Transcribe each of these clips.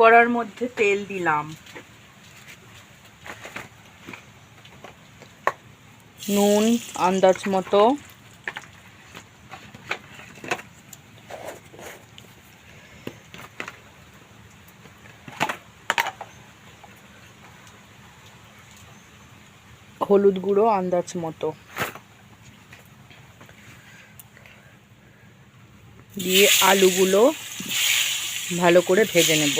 কড়ার মধ্যে তেল দিলাম, নুন আন্দাজ মতো, হলুদ গুঁড়ো আন্দাজ মতো দিয়ে আলুগুলো ভালো করে ভেজে নেব।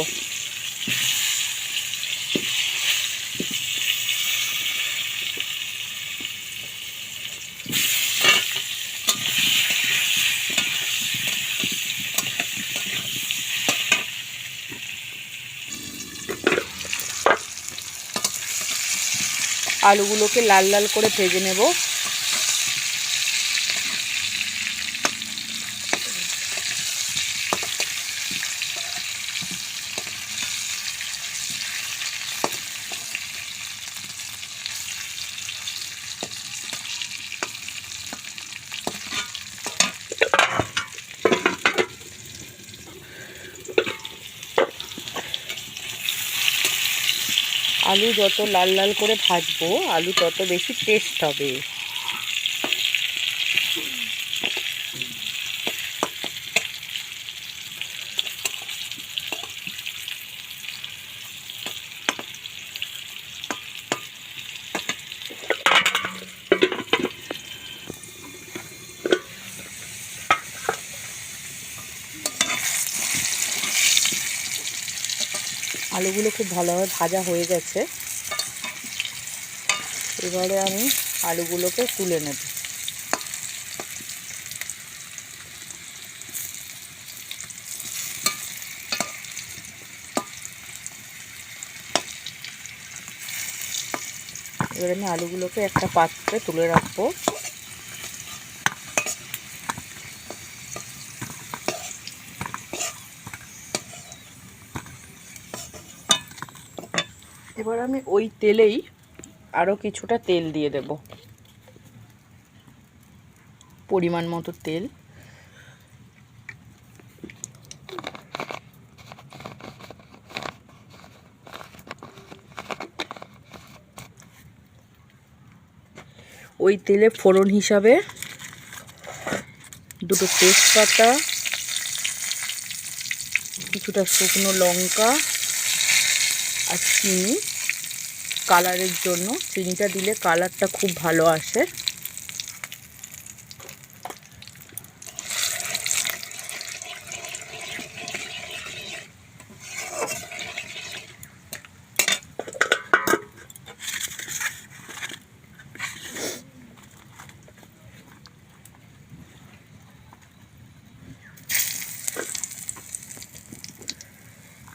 আলুগুলোকে লাল লাল করে ভেজে নেব। আলু যত লাল লাল করে ভাজবো আলু তত বেশি টেস্ট হবে। আলুগুলো খুব ভালোভাবে ভাজা হয়ে গেছে। এবারে আমি আলুগুলোকে তুলে নেব। এবারে আমি আলুগুলোকে একটা পাত্রে তুলে রাখবো। এবার আমি ওই তেলেই আরও কিছুটা তেল দিয়ে দেব, পরিমাণ মতো তেল। ওই তেলে ফোড়ন হিসাবে দুটো তেজপাতা, কিছুটা শুকনো লঙ্কা আর চিনি, কালারের জন্য। চিনিটা দিলে কালারটা খুব ভালো আসে।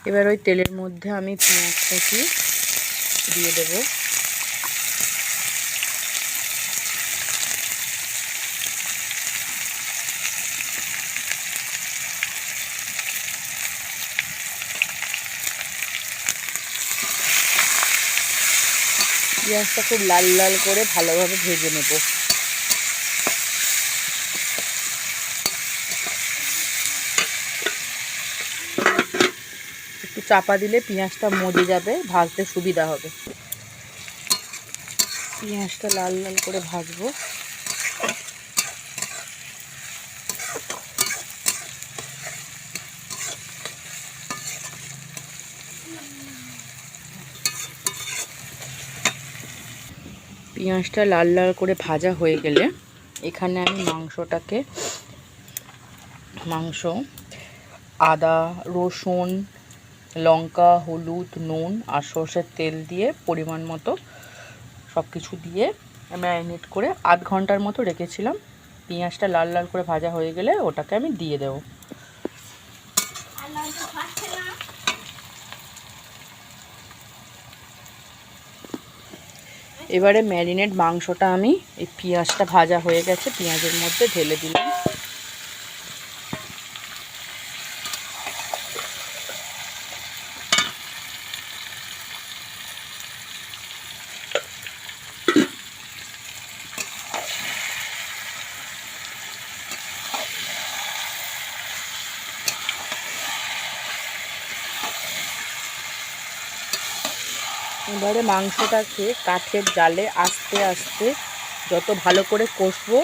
এবার ওই তেলের মধ্যে আমি পেঁয়াজটাকে দিয়ে দেব। পেঁয়াজটা খুব লাল লাল করে ভালোভাবে ভেজে নেব। একটু চাপা দিলে পেঁয়াজটা মজে যাবে, ভাজতে সুবিধা হবে। পেঁয়াজটা লাল লাল করে ভাজবো। পেঁয়াজটা লাল লাল করে ভাজা হয়ে গেলে এখানে আমি মাংস, আদা, রসুন, লঙ্কা, হলুদ, নুন আর সর্ষের তেল দিয়ে পরিমাণ মতো সব কিছু দিয়ে ম্যারিনেট করে আধ ঘন্টার মতো রেখেছিলাম। পেঁয়াজটা লাল লাল করে ভাজা হয়ে গেলে ওটাকে আমি দিয়ে দেবো। এবারে ম্যারিনেট মাংসটা আমি এই পেঁয়াজটা ভাজা হয়ে গেছে পেঁয়াজের মধ্যে ঢেলে দিলাম। এবারে মাংসটাকে কাঠের জালে আস্তে আস্তে যত ভালো করে কষবো,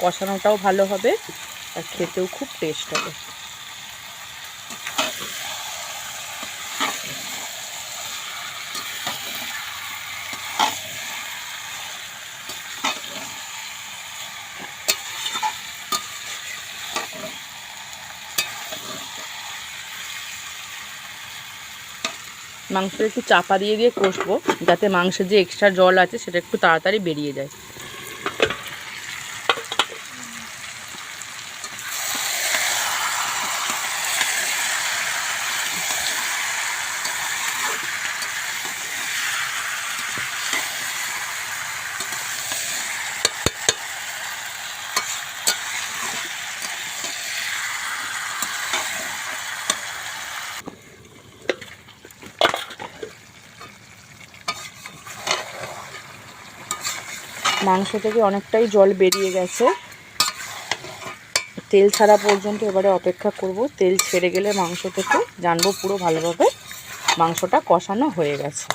কষানোটাও ভালো হবে আর খেতেও খুব টেস্ট হবে। মাংসটা একটু চাপা দিয়ে দিয়ে কষবো, যাতে মাংসের যে এক্সট্রা জল আছে সেটা একটু তাড়াতাড়ি বেরিয়ে যায়। মাংস থেকে অনেকটাই জল বেরিয়ে গেছে, তেল ছাড়া পর্যন্ত এবারে অপেক্ষা করব। তেল ছেড়ে গেলে মাংস থেকে জানবো পুরো ভালোভাবে মাংসটা কষানো হয়ে গেছে।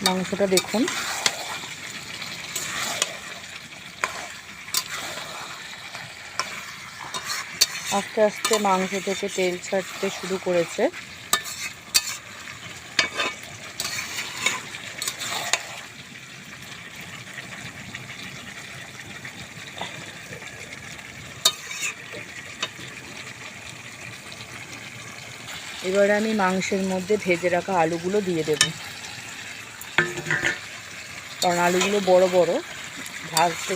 মাংসটা দেখুন আস্তে আস্তে মাংস থেকে তেল ছাড়তে শুরু করেছে। এবারে আমি মাংসের মধ্যে ভেজে রাখা আলুগুলো দিয়ে দেব, কারণ আলুগুলো বড় বড়, ভাজতে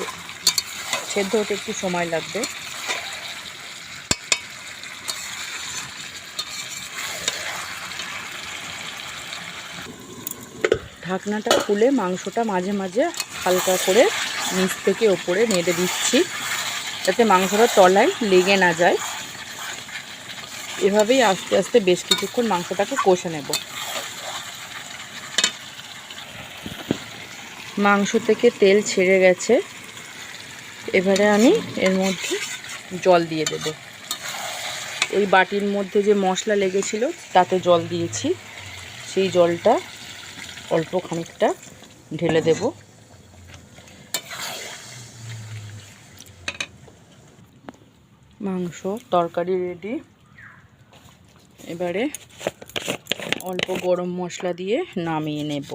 সেদ্ধ হতে একটু সময় লাগবে। ঢাকনাটা খুলে মাংসটা মাঝে মাঝে হালকা করে নিচ থেকে ওপরে নেড়ে দিচ্ছি, যাতে মাংসটা তলায় লেগে না যায়। এভাবেই আস্তে আস্তে বেশ কিছুক্ষণ মাংসটাকে কষে নেব। মাংস থেকে তেল ছেড়ে গেছে, এবারে আমি এর মধ্যে জল দিয়ে দেব। ওই বাটির মধ্যে যে মশলা লেগেছিল তাতে জল দিয়েছি, সেই জলটা অল্প খানিকটা ঢেলে দেব। মাংস তরকারি রেডি। এবারে অল্প গরম মশলা দিয়ে নামিয়ে নেব।